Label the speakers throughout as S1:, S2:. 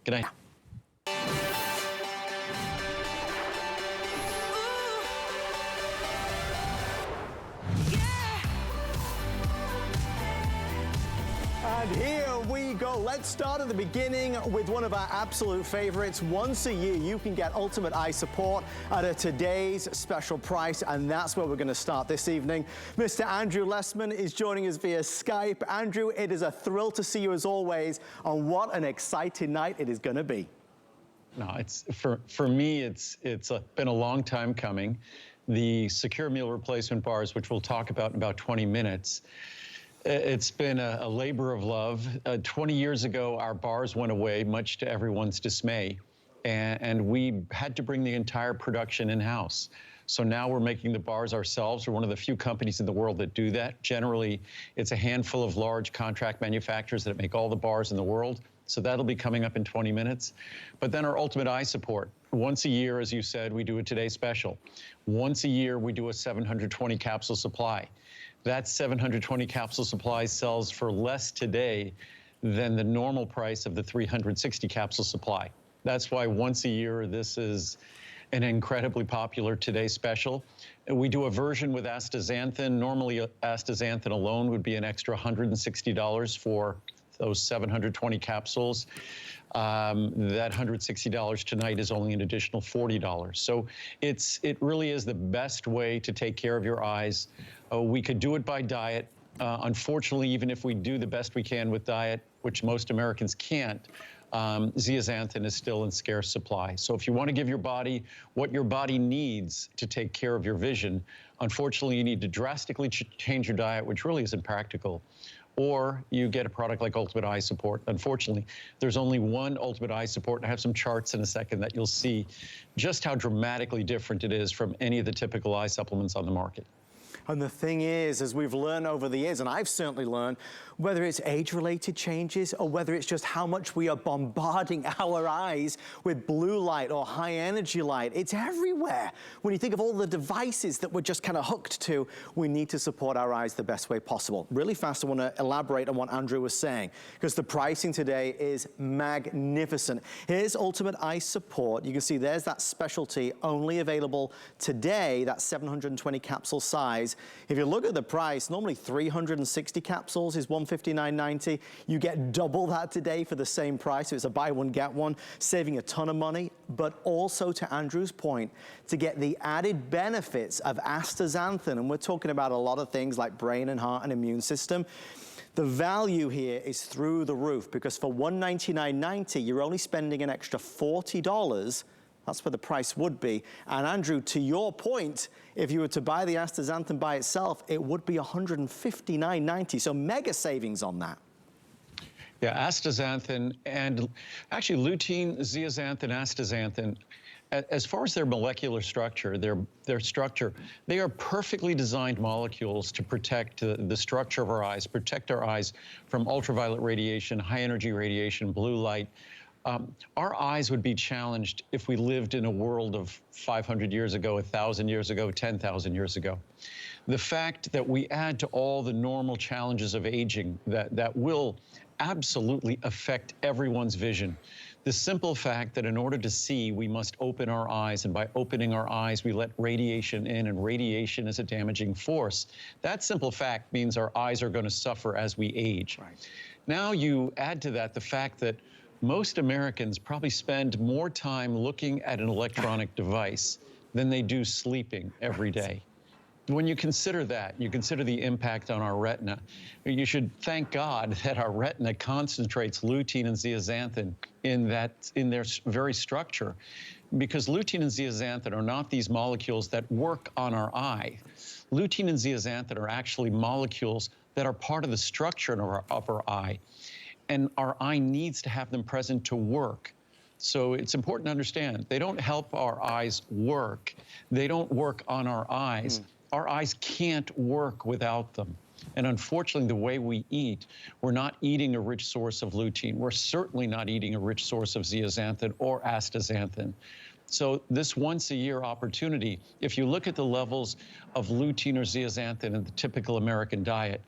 S1: Good night.
S2: And here we go. Let's start at the beginning with one of our absolute favorites. Once a year, you can get Ultimate Eye Support at a today's special price, and that's where we're going to start this evening. Mr. Andrew Lessman is joining us via Skype. Andrew, it is a thrill to see you as always, and what an exciting night it is going to be.
S1: No, it's for me, it's been a long time coming. The secure meal replacement bars, which we'll talk about in about 20 minutes. It's been a labor of love. 20 years ago, our bars went away, much to everyone's dismay, and we had to bring the entire production in-house. So now we're making the bars ourselves. We're one of the few companies in the world that do that. Generally, it's a handful of large contract manufacturers that make all the bars in the world. So that'll be coming up in 20 minutes. But then our Ultimate Eye Support. Once a year, as you said, we do a Today Special. Once a year, we do a 720 capsule supply. That 720 capsule supply sells for less today than the normal price of the 360 capsule supply. That's why once a year, this is an incredibly popular Today Special. We do a version with astaxanthin. Normally, astaxanthin alone would be an extra $160 for those 720 capsules. That $160 tonight is only an additional $40. So it really is the best way to take care of your eyes. We could do it by diet. Unfortunately, even if we do the best we can with diet, which most Americans can't, zeaxanthin is still in scarce supply. So if you want to give your body what your body needs to take care of your vision, unfortunately, you need to drastically change your diet, which really isn't practical. Or you get a product like Ultimate Eye Support. Unfortunately, there's only one Ultimate Eye Support, and I have some charts in a second that you'll see just how dramatically different it is from any of the typical eye supplements on the market.
S2: And the thing is, as we've learned over the years, and I've certainly learned, whether it's age-related changes or whether it's just how much we are bombarding our eyes with blue light or high-energy light, it's everywhere. When you think of all the devices that we're just kind of hooked to, we need to support our eyes the best way possible. Really fast, I want to elaborate on what Andrew was saying, because the pricing today is magnificent. Here's Ultimate Eye Support. You can see there's that specialty only available today, that 720 capsule size. If you look at the price, normally 360 capsules is $159.90. You get double that today for the same price. So it's a buy one, get one, saving a ton of money. But also, to Andrew's point, to get the added benefits of astaxanthin, and we're talking about a lot of things like brain and heart and immune system. The value here is through the roof, because for $199.90, you're only spending an extra $40. That's where the price would be. And Andrew, to your point, if you were to buy the astaxanthin by itself, it would be $159.90. So mega savings on that.
S1: Yeah, astaxanthin and actually lutein, zeaxanthin, astaxanthin, as far as their molecular structure, their structure, they are perfectly designed molecules to protect the structure of our eyes, protect our eyes from ultraviolet radiation, high energy radiation, blue light. Our eyes would be challenged if we lived in a world of 500 years ago, 1,000 years ago, 10,000 years ago. The fact that we add to all the normal challenges of aging that will absolutely affect everyone's vision. The simple fact that in order to see, we must open our eyes, and by opening our eyes, we let radiation in, and radiation is a damaging force. That simple fact means our eyes are going to suffer as we age. Right. Now you add to that the fact that most Americans probably spend more time looking at an electronic device than they do sleeping every day. When you consider that, you consider the impact on our retina, you should thank God that our retina concentrates lutein and zeaxanthin in their very structure, because lutein and zeaxanthin are not these molecules that work on our eye. Lutein and zeaxanthin are actually molecules that are part of the structure of our eye. And our eye needs to have them present to work. So it's important to understand, they don't help our eyes work. They don't work on our eyes. Our eyes can't work without them. And unfortunately, the way we eat, we're not eating a rich source of lutein. We're certainly not eating a rich source of zeaxanthin or astaxanthin. So this once-a-year opportunity, if you look at the levels of lutein or zeaxanthin in the typical American diet,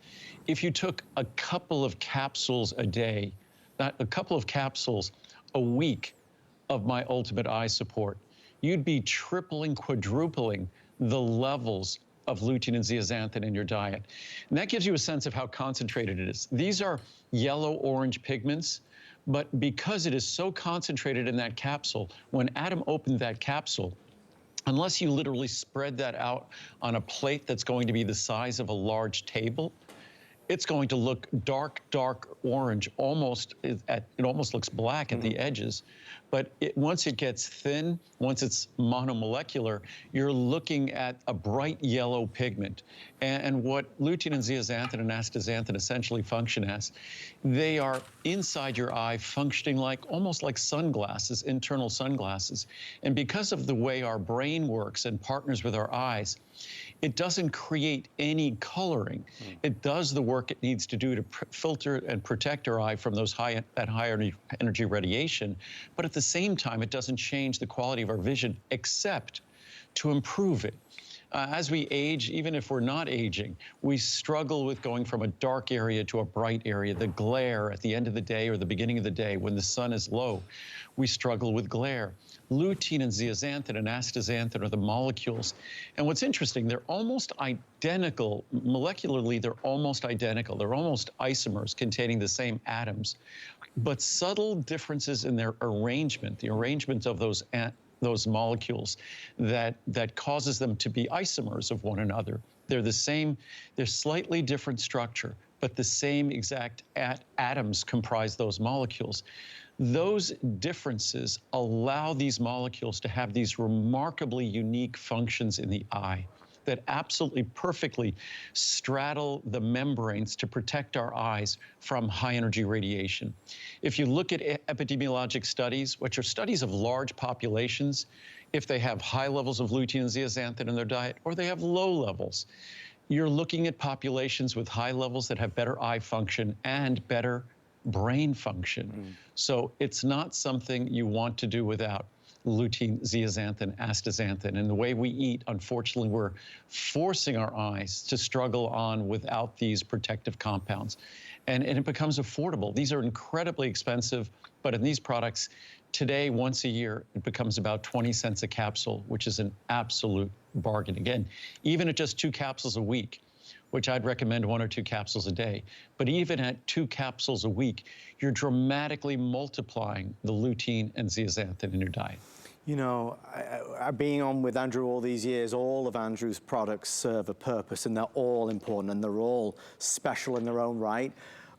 S1: if you took a couple of capsules a day, a couple of capsules a week of my ultimate eye support, you'd be tripling, quadrupling the levels of lutein and zeaxanthin in your diet. And that gives you a sense of how concentrated it is. These are yellow-orange pigments, but because it is so concentrated in that capsule, when Adam opened that capsule, unless you literally spread that out on a plate that's going to be the size of a large table, it's going to look dark, dark orange, it almost looks black at the edges. But once it gets thin, once it's monomolecular, you're looking at a bright yellow pigment. And what lutein and zeaxanthin and astaxanthin essentially function as, they are inside your eye functioning almost like sunglasses, internal sunglasses. And because of the way our brain works and partners with our eyes, it doesn't create any coloring. It does the work it needs to do to filter and protect our eye from that high energy radiation. But at the same time, it doesn't change the quality of our vision except to improve it. As we age, even if we're not aging, we struggle with going from a dark area to a bright area. The glare at the end of the day or the beginning of the day when the sun is low, we struggle with glare. Lutein and zeaxanthin and astaxanthin are the molecules. And what's interesting, they're almost identical. Molecularly, they're almost identical. They're almost isomers containing the same atoms, but subtle differences in their arrangement, the arrangement of those molecules that causes them to be isomers of one another. They're the same, they're slightly different structure, but the same exact atoms comprise those molecules. Those differences allow these molecules to have these remarkably unique functions in the eye that absolutely perfectly straddle the membranes to protect our eyes from high energy radiation. If you look at epidemiologic studies, which are studies of large populations, if they have high levels of lutein and zeaxanthin in their diet or they have low levels, you're looking at populations with high levels that have better eye function and better brain function. So it's not something you want to do without lutein, zeaxanthin, astaxanthin. And the way we eat, unfortunately, we're forcing our eyes to struggle on without these protective compounds. And it becomes affordable. These are incredibly expensive, but in these products, today, once a year, it becomes about 20 cents a capsule, which is an absolute bargain. Again, even at just 2 capsules a week, which I'd recommend 1 or 2 capsules a day. But even at 2 capsules a week, you're dramatically multiplying the lutein and zeaxanthin in your diet.
S2: You know, being on with Andrew all these years, all of Andrew's products serve a purpose and they're all important and they're all special in their own right.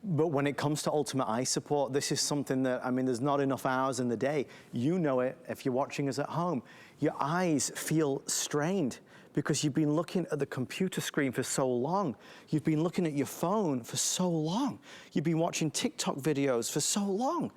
S2: But when it comes to ultimate eye support, this is something that, I mean, there's not enough hours in the day. You know it if you're watching us at home. Your eyes feel strained because you've been looking at the computer screen for so long. You've been looking at your phone for so long. You've been watching TikTok videos for so long.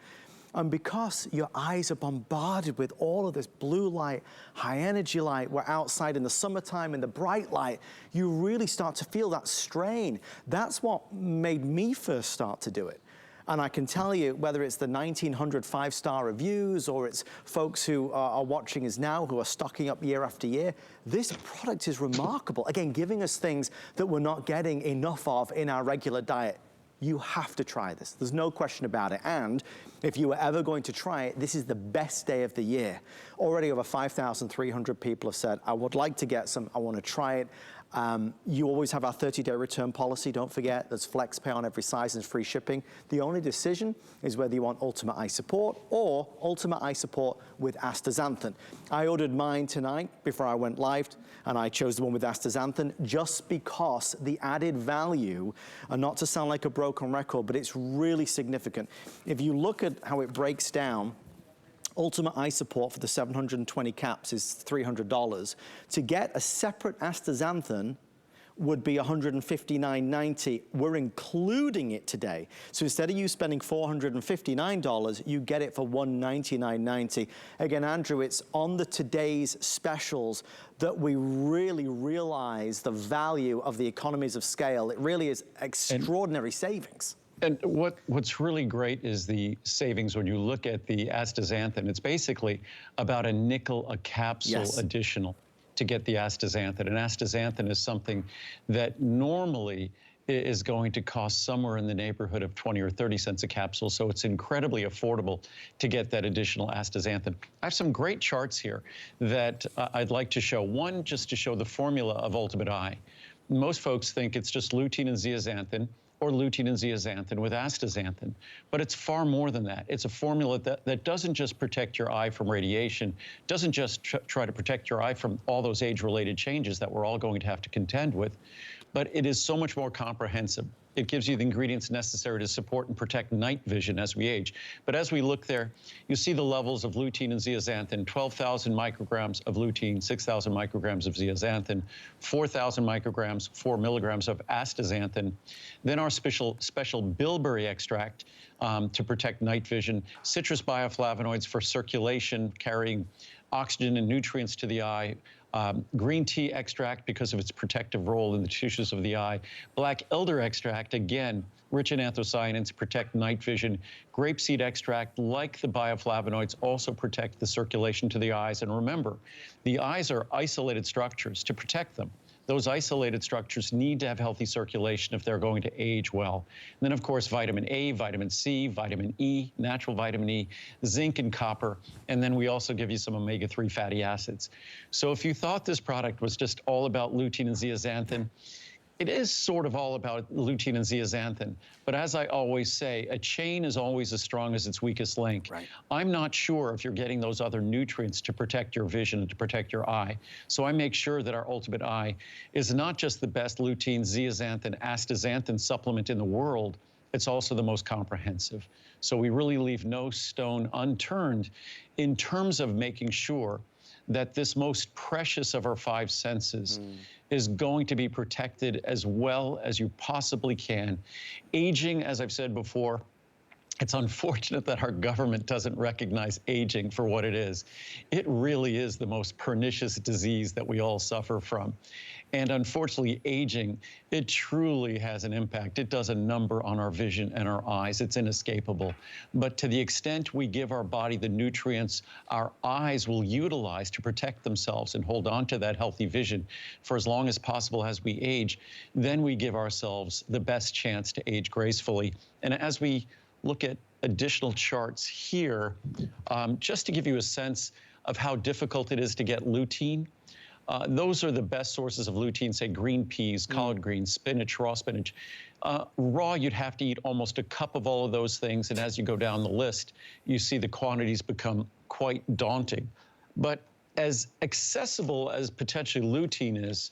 S2: And because your eyes are bombarded with all of this blue light, high energy light, we're outside in the summertime in the bright light, you really start to feel that strain. That's what made me first start to do it. And I can tell you, whether it's the 1,900 5-star reviews or it's folks who are watching us now who are stocking up year after year, this product is remarkable. Again, giving us things that we're not getting enough of in our regular diet. You have to try this. There's no question about it. And if you were ever going to try it, this is the best day of the year. Already over 5,300 people have said, I would like to get some, I want to try it. You always have our 30-day return policy. Don't forget, there's flex pay on every size and free shipping. The only decision is whether you want ultimate eye support or ultimate eye support with astaxanthin. I ordered mine tonight before I went live, and I chose the one with astaxanthin just because the added value, and not to sound like a broken record, but it's really significant. If you look at how it breaks down, ultimate eye support for the 720 caps is $300. To get a separate astaxanthin would be $159.90. We're including it today. So instead of you spending $459, you get it for $199.90. Again, Andrew, it's on the today's specials that we really realize the value of the economies of scale. It really is extraordinary savings.
S1: And what's really great is the savings when you look at the astaxanthin. It's basically about a nickel a capsule additional to get the astaxanthin. And astaxanthin is something that normally is going to cost somewhere in the neighborhood of 20 or 30 cents a capsule. So it's incredibly affordable to get that additional astaxanthin. I have some great charts here that I'd like to show. One, just to show the formula of Ultimate Eye. Most folks think it's just lutein and zeaxanthin, or lutein and zeaxanthin with astaxanthin. But it's far more than that. It's a formula that doesn't just protect your eye from radiation, doesn't just try to protect your eye from all those age-related changes that we're all going to have to contend with, but it is so much more comprehensive. It gives you the ingredients necessary to support and protect night vision as we age. But as we look there, you see the levels of lutein and zeaxanthin: 12,000 micrograms of lutein, 6,000 micrograms of zeaxanthin, 4,000 micrograms, 4 milligrams of astaxanthin. Then our special bilberry extract to protect night vision, citrus bioflavonoids for circulation, carrying oxygen and nutrients to the eye, green tea extract because of its protective role in the tissues of the eye, black elder extract, again, rich in anthocyanins to protect night vision, grapeseed extract, like the bioflavonoids, also protect the circulation to the eyes. And remember, the eyes are isolated structures. To protect them, those isolated structures need to have healthy circulation if they're going to age well. And then, of course, vitamin A, vitamin C, vitamin E, natural vitamin E, zinc and copper, and then we also give you some omega-3 fatty acids. So if you thought this product was just all about lutein and zeaxanthin, it is sort of all about lutein and zeaxanthin, but as I always say, a chain is always as strong as its weakest link.
S2: Right.
S1: I'm not sure if you're getting those other nutrients to protect your vision and to protect your eye. So I make sure that our Ultimate Eye is not just the best lutein, zeaxanthin, astaxanthin supplement in the world, it's also the most comprehensive. So we really leave no stone unturned in terms of making sure that this most precious of our 5 senses is going to be protected as well as you possibly can. Aging, as I've said before, it's unfortunate that our government doesn't recognize aging for what it is. It really is the most pernicious disease that we all suffer from. And unfortunately, aging, it truly has an impact. It does a number on our vision and our eyes. It's inescapable. But to the extent we give our body the nutrients our eyes will utilize to protect themselves and hold on to that healthy vision for as long as possible as we age, then we give ourselves the best chance to age gracefully. And as we look at additional charts here, just to give you a sense of how difficult it is to get lutein. Those are the best sources of lutein, say green peas, collard greens, spinach, raw spinach. Raw, you'd have to eat almost a cup of all of those things, and as you go down the list, you see the quantities become quite daunting. But as accessible as potentially lutein is,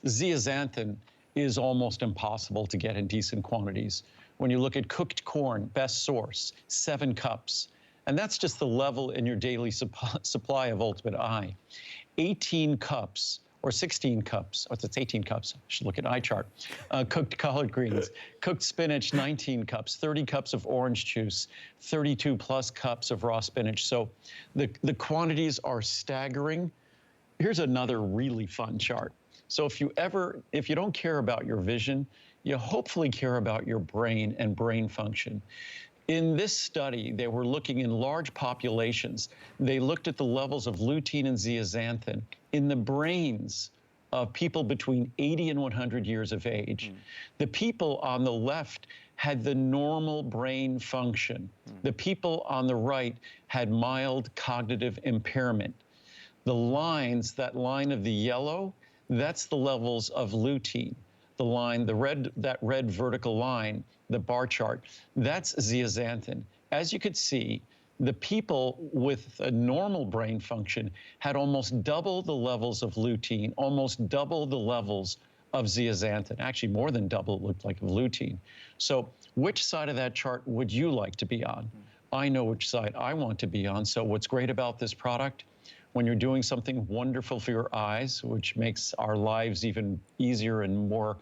S1: zeaxanthin is almost impossible to get in decent quantities. When you look at cooked corn, best source, 7 cups. And that's just the level in your daily supply of Ultimate Eye. 18 cups or 16 cups, oh, it's 18 cups, I should look at eye chart. Cooked collard greens, cooked spinach, 19 cups, 30 cups of orange juice, 32 plus cups of raw spinach. So the quantities are staggering. Here's another really fun chart. So if you don't care about your vision, you hopefully care about your brain and brain function. In this study, they were looking in large populations. They looked at the levels of lutein and zeaxanthin in the brains of people between 80 and 100 years of age. The people on the left had the normal brain function. The people on the right had mild cognitive impairment. The lines, that line of the yellow, that's the levels of lutein. The line, that red vertical line, the bar chart, that's zeaxanthin. As you could see, the people with a normal brain function had almost double the levels of lutein, almost double the levels of zeaxanthin. Actually, more than double, it looked like, of lutein. So which side of that chart would you like to be on? I know which side I want to be on. So what's great about this product, when you're doing something wonderful for your eyes, which makes our lives even easier and more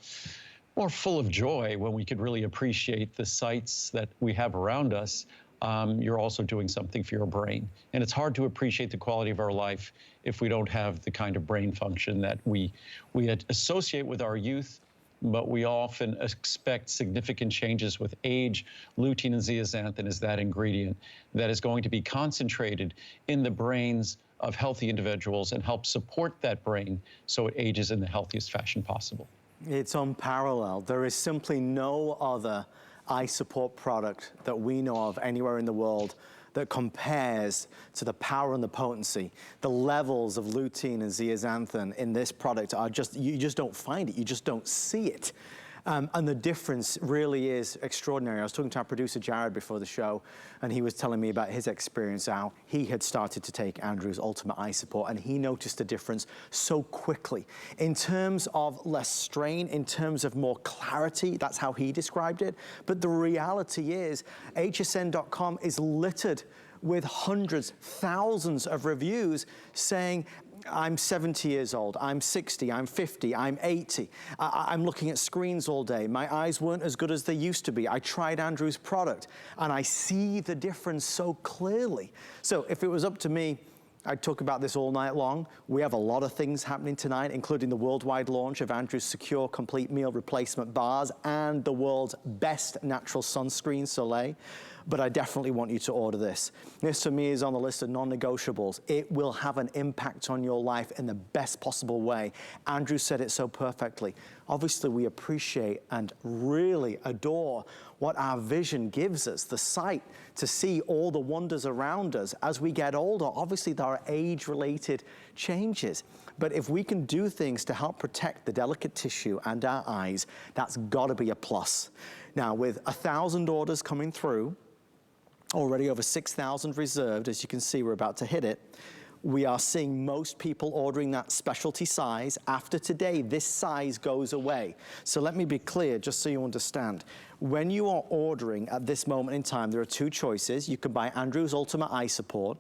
S1: full of joy when we could really appreciate the sights that we have around us, you're also doing something for your brain. And it's hard to appreciate the quality of our life if we don't have the kind of brain function that we associate with our youth, but we often expect significant changes with age. Lutein and zeaxanthin is that ingredient that is going to be concentrated in the brains of healthy individuals and help support that brain so it ages in the healthiest fashion possible.
S2: It's unparalleled. There is simply no other eye support product that we know of anywhere in the world that compares to the power and the potency. The levels of lutein and zeaxanthin in this product are just, you just don't find it, you just don't see it. And the difference really is extraordinary. I was talking to our producer, Jared, before the show, and he was telling me about his experience, how he had started to take Andrew's Ultimate Eye Support, and he noticed a difference so quickly. In terms of less strain, in terms of more clarity, that's how he described it. But the reality is, hsn.com is littered with hundreds, thousands of reviews saying, I'm 70 years old, I'm 60, I'm 50, I'm 80. I'm looking at screens all day. My eyes weren't as good as they used to be. I tried Andrew's product and I see the difference so clearly. So if it was up to me, I'd talk about this all night long. We have a lot of things happening tonight, including the worldwide launch of Andrew's Secure Complete Meal Replacement Bars and the world's best natural sunscreen, Soleil. But I definitely want you to order this. This to me is on the list of non-negotiables. It will have an impact on your life in the best possible way. Andrew said it so perfectly. Obviously, we appreciate and really adore what our vision gives us, the sight to see all the wonders around us. As we get older, obviously there are age-related changes. But if we can do things to help protect the delicate tissue and our eyes, that's gotta be a plus. Now, with 1,000 orders coming through, already over 6,000 reserved, as you can see, we're about to hit it. We are seeing most people ordering that specialty size. After today, this size goes away. So let me be clear, just so you understand. When you are ordering at this moment in time, there are two choices. You can buy Andrew's Ultimate Eye Support.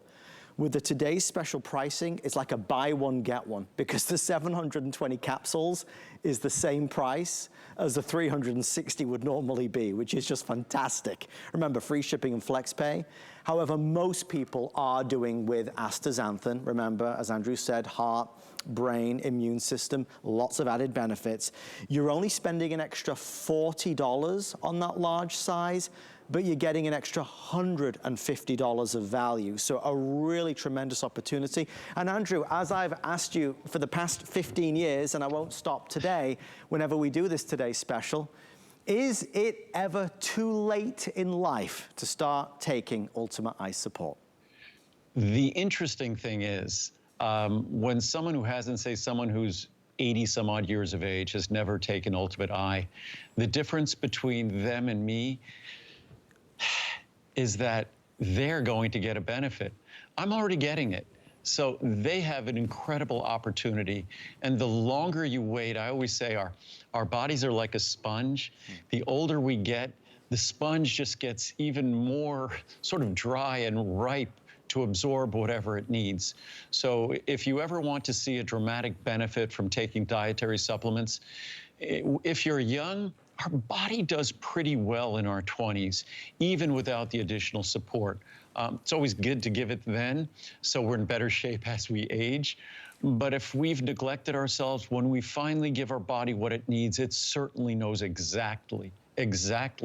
S2: With the today's special pricing, it's like a buy one, get one, because the 720 capsules is the same price as the 360 would normally be, which is just fantastic. Remember, free shipping and flex pay. However, most people are doing with astaxanthin. Remember, as Andrew said, heart, brain, immune system, lots of added benefits. You're only spending an extra $40 on that large size, but you're getting an extra $150 of value. So a really tremendous opportunity. And Andrew, as I've asked you for the past 15 years, and I won't stop today, whenever we do this Today Special, is it ever too late in life to start taking Ultimate Eye Support?
S1: The interesting thing is, when someone who hasn't, say someone who's 80 some odd years of age has never taken Ultimate Eye, the difference between them and me is that they're going to get a benefit. I'm already getting it. So they have an incredible opportunity. And the longer you wait, I always say our bodies are like a sponge. The older we get, the sponge just gets even more sort of dry and ripe to absorb whatever it needs. So if you ever want to see a dramatic benefit from taking dietary supplements, if you're young, our body does pretty well in our 20s, even without the additional support. It's always good to give it then, so we're in better shape as we age. But if we've neglected ourselves, when we finally give our body what it needs, it certainly knows exactly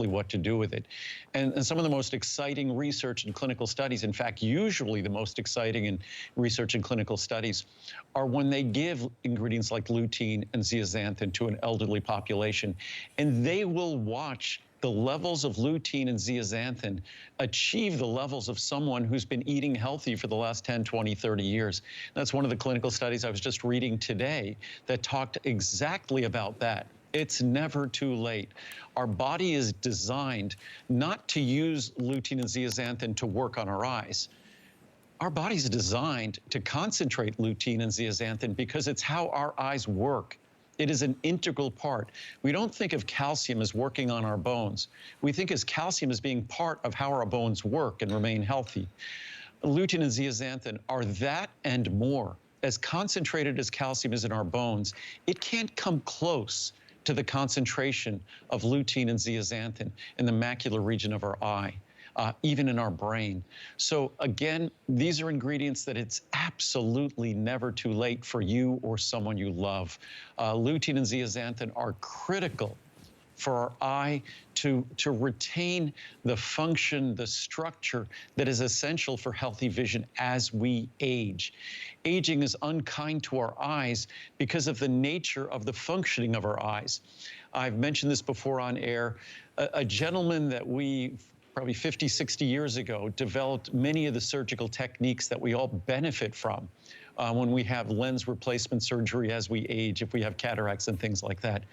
S1: what to do with it. And some of the most exciting research and clinical studies, in fact, usually the most exciting in research and clinical studies, are when they give ingredients like lutein and zeaxanthin to an elderly population, and they will watch the levels of lutein and zeaxanthin achieve the levels of someone who's been eating healthy for the last 10, 20, 30 years. That's one of the clinical studies I was just reading today that talked exactly about that. It's never too late. Our body is designed not to use lutein and zeaxanthin to work on our eyes. Our body's designed to concentrate lutein and zeaxanthin because it's how our eyes work. It is an integral part. We don't think of calcium as working on our bones. We think of calcium as being part of how our bones work and remain healthy. Lutein and zeaxanthin are that and more. As concentrated as calcium is in our bones, it can't come close to the concentration of lutein and zeaxanthin in the macular region of our eye, even in our brain. So again, these are ingredients that it's absolutely never too late for you or someone you love. Lutein and zeaxanthin are critical for our eye to retain the function, the structure that is essential for healthy vision as we age. Aging is unkind to our eyes because of the nature of the functioning of our eyes. I've mentioned this before on air. A gentleman that we probably 50, 60 years ago developed many of the surgical techniques that we all benefit from when we have lens replacement surgery as we age, if we have cataracts and things like that.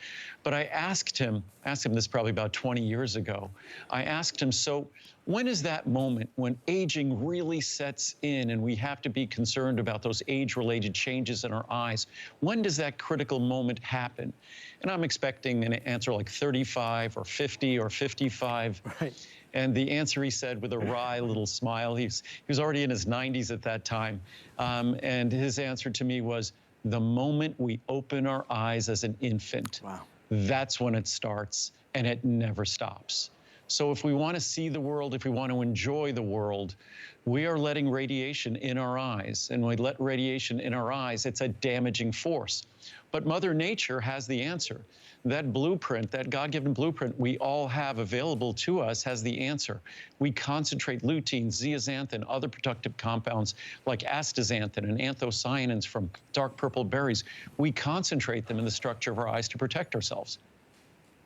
S1: But I asked him this probably about 20 years ago, I asked him, so when is that moment when aging really sets in and we have to be concerned about those age-related changes in our eyes? When does that critical moment happen? And I'm expecting an answer like 35 or 50 or 55.
S2: Right.
S1: And the answer, he said with a wry little smile, he was already in his 90s at that time, and his answer to me was, the moment we open our eyes as an infant.
S2: Wow.
S1: That's when it starts, and it never stops. So if we want to see the world, if we want to enjoy the world, we are letting radiation in our eyes. And when we let radiation in our eyes, it's a damaging force. But Mother Nature has the answer. That blueprint, that God-given blueprint we all have available to us has the answer. We concentrate lutein, zeaxanthin, other protective compounds like astaxanthin and anthocyanins from dark purple berries. We concentrate them in the structure of our eyes to protect ourselves,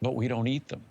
S1: but we don't eat them,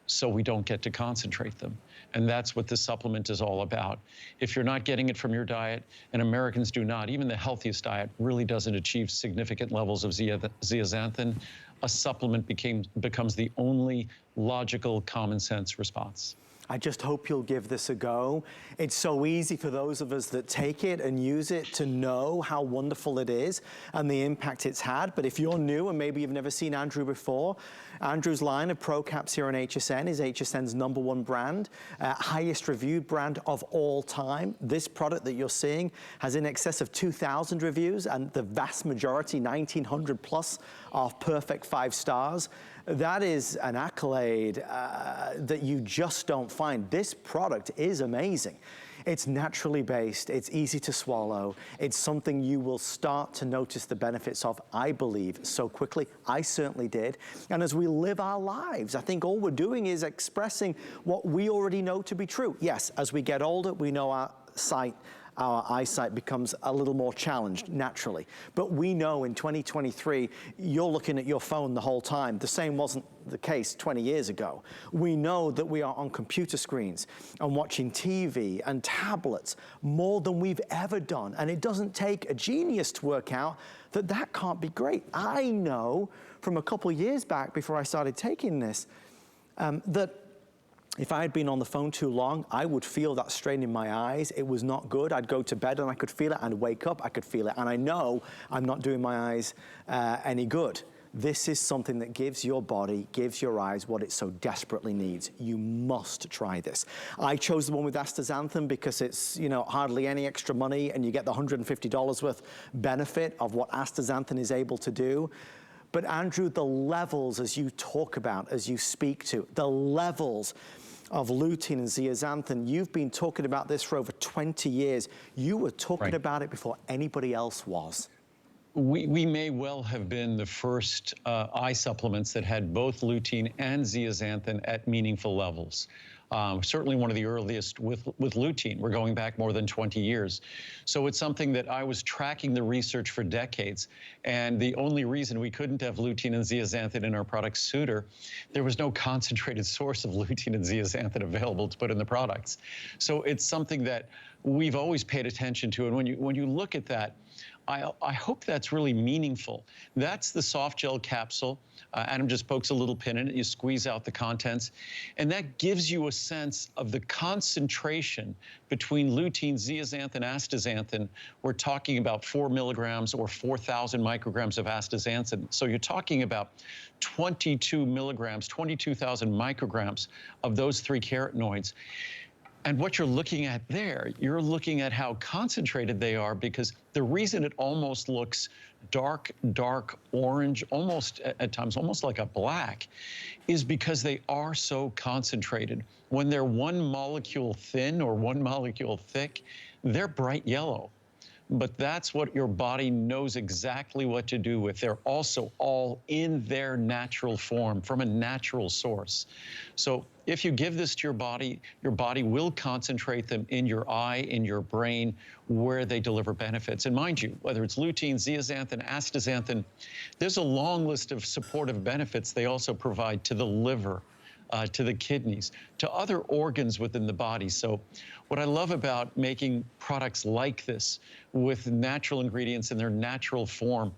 S1: so we don't get to concentrate them. And that's what this supplement is all about. If you're not getting it from your diet, and Americans do not, even the healthiest diet really doesn't achieve significant levels of zeaxanthin, a supplement becomes the only logical, common sense response.
S2: I just hope you'll give this a go. It's so easy for those of us that take it and use it to know how wonderful it is and the impact it's had. But if you're new and maybe you've never seen Andrew before, Andrew's line of Pro Caps here on HSN is HSN's #1 brand, highest reviewed brand of all time. This product that you're seeing has in excess of 2,000 reviews, and the vast majority, 1,900 plus, are perfect 5 stars. That is an accolade that you just don't find. This product is amazing. It's naturally based, it's easy to swallow, it's something you will start to notice the benefits of, I believe, so quickly. I certainly did. And as we live our lives, I think all we're doing is expressing what we already know to be true. Yes, as we get older, we know our eyesight becomes a little more challenged naturally. But we know in 2023, you're looking at your phone the whole time. The same wasn't the case 20 years ago. We know that we are on computer screens and watching TV and tablets more than we've ever done. And it doesn't take a genius to work out that that can't be great. I know from a couple years back before I started taking this, that if I had been on the phone too long, I would feel that strain in my eyes. It was not good. I'd go to bed and I could feel it, and wake up, I could feel it. And I know I'm not doing my eyes any good. This is something that gives your body, gives your eyes what it so desperately needs. You must try this. I chose the one with astaxanthin because it's, you know, hardly any extra money, and you get the $150 worth benefit of what astaxanthin is able to do. But Andrew, the levels, as you talk about, as you speak to, the levels of lutein and zeaxanthin, you've been talking about this for over 20 years. You were talking about it before anybody else was.
S1: We may well have been the first eye supplements that had both lutein and zeaxanthin at meaningful levels. Certainly one of the earliest with lutein. We're going back more than 20 years. So it's something that I was tracking the research for decades. And the only reason we couldn't have lutein and zeaxanthin in our product Suitor, there was no concentrated source of lutein and zeaxanthin available to put in the products. So it's something that we've always paid attention to. And when you look at that, I hope that's really meaningful. That's the soft gel capsule. Adam just pokes a little pin in it. You squeeze out the contents. And that gives you a sense of the concentration between lutein, zeaxanthin, astaxanthin. We're talking about 4 milligrams or 4,000 micrograms of astaxanthin. So you're talking about 22 milligrams, 22,000 micrograms of those 3 carotenoids. And what you're looking at there, you're looking at how concentrated they are, because the reason it almost looks dark orange, almost at times, almost like a black, is because they are so concentrated. When they're 1 molecule thin or 1 molecule thick, they're bright yellow. but that's what your body knows exactly what to do with. They're also all in their natural form from a natural source. So if you give this to your body will concentrate them in your eye, in your brain, where they deliver benefits. And mind you, whether it's lutein, zeaxanthin, astaxanthin, there's a long list of supportive benefits they also provide to the liver, to the kidneys, to other organs within the body. So what I love about making products like this with natural ingredients in their natural form,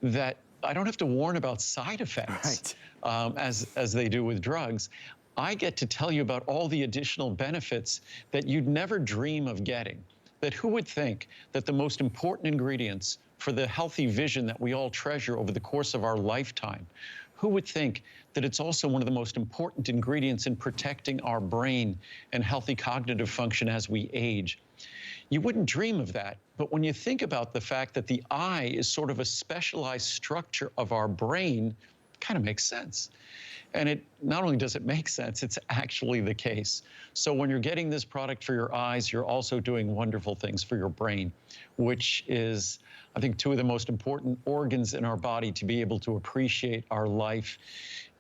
S1: that I don't have to warn about side effects, right, as they do with drugs. I get to tell you about all the additional benefits that you'd never dream of getting. That who would think that the most important ingredients for the healthy vision that we all treasure over the course of our lifetime, who would think that it's also one of the most important ingredients in protecting our brain and healthy cognitive function as we age? You wouldn't dream of that, but when you think about the fact that the eye is sort of a specialized structure of our brain, it kind of makes sense. And it not only does it make sense, it's actually the case. So when you're getting this product for your eyes, you're also doing wonderful things for your brain, which is, I think, two of the most important organs in our body to be able to appreciate our life.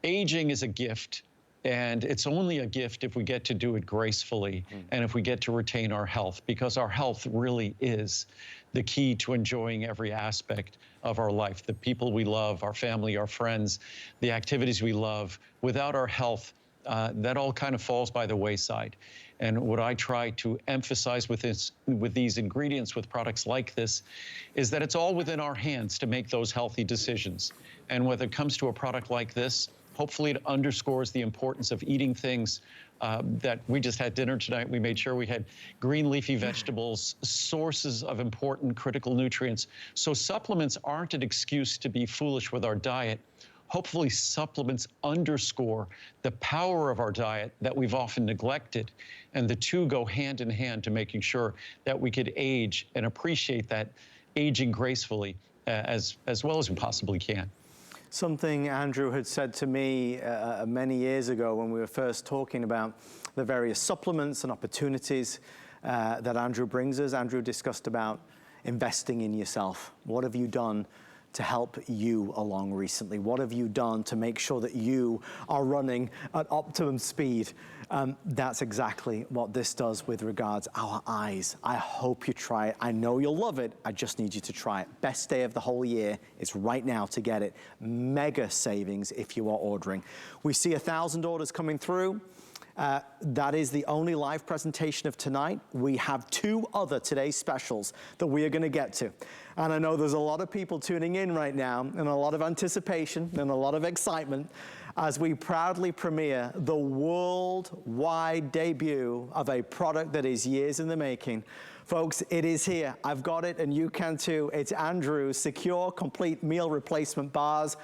S1: Aging is a gift, and it's only a gift if we get to do it gracefully and if we get to retain our health, because our health really is the key to enjoying every aspect of our life. The people we love, our family, our friends, the activities we love. Without our health, that all kind of falls by the wayside. And what I try to emphasize with these ingredients, with products like this, is that it's all within our hands to make those healthy decisions. And when it comes to a product like this, hopefully it underscores the importance of eating things that we just had dinner tonight. We made sure we had green leafy vegetables, sources of important critical nutrients. So supplements aren't an excuse to be foolish with our diet. Hopefully supplements underscore the power of our diet that we've often neglected. And the two go hand in hand to making sure that we could age and appreciate that aging gracefully as well as we possibly can.
S2: Something Andrew had said to me many years ago when we were first talking about the various supplements and opportunities that Andrew brings us. Andrew discussed about investing in yourself. What have you done to help you along recently? What have you done to make sure that you are running at optimum speed? That's exactly what this does with regards our eyes. I hope you try it. I know you'll love it. I just need you to try it. Best day of the whole year is right now to get it. Mega savings if you are ordering. We see 1,000 orders coming through. That is the only live presentation of tonight. We have 2 other today's specials that we are going to get to. And I know there's a lot of people tuning in right now and a lot of anticipation and a lot of excitement as we proudly premiere the worldwide debut of a product that is years in the making. Folks, it is here. I've got it and you can too. It's Andrew's Secure Complete Meal Replacement Bars.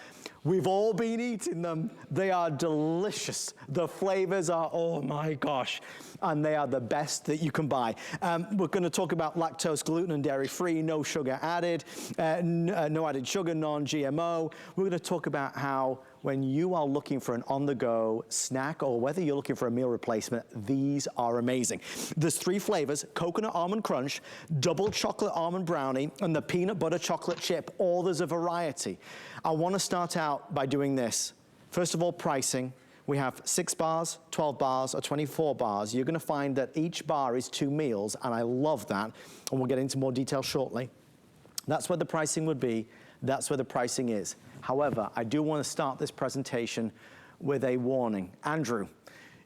S2: We've all been eating them. They are delicious. The flavors are, oh my gosh, and they are the best that you can buy. We're going to talk about lactose, gluten, and dairy-free, no sugar added, no added sugar, non-GMO. We're going to talk about how when you are looking for an on-the-go snack or whether you're looking for a meal replacement, these are amazing. There's 3 flavors: coconut almond crunch, double chocolate almond brownie, and the peanut butter chocolate chip. All there's a variety. I want to start out by doing this. First of all, pricing. We have 6 bars, 12 bars, or 24 bars. You're going to find that each bar is 2 meals, and I love that. And we'll get into more detail shortly. That's where the pricing would be. That's where the pricing is. However, I do want to start this presentation with a warning. Andrew,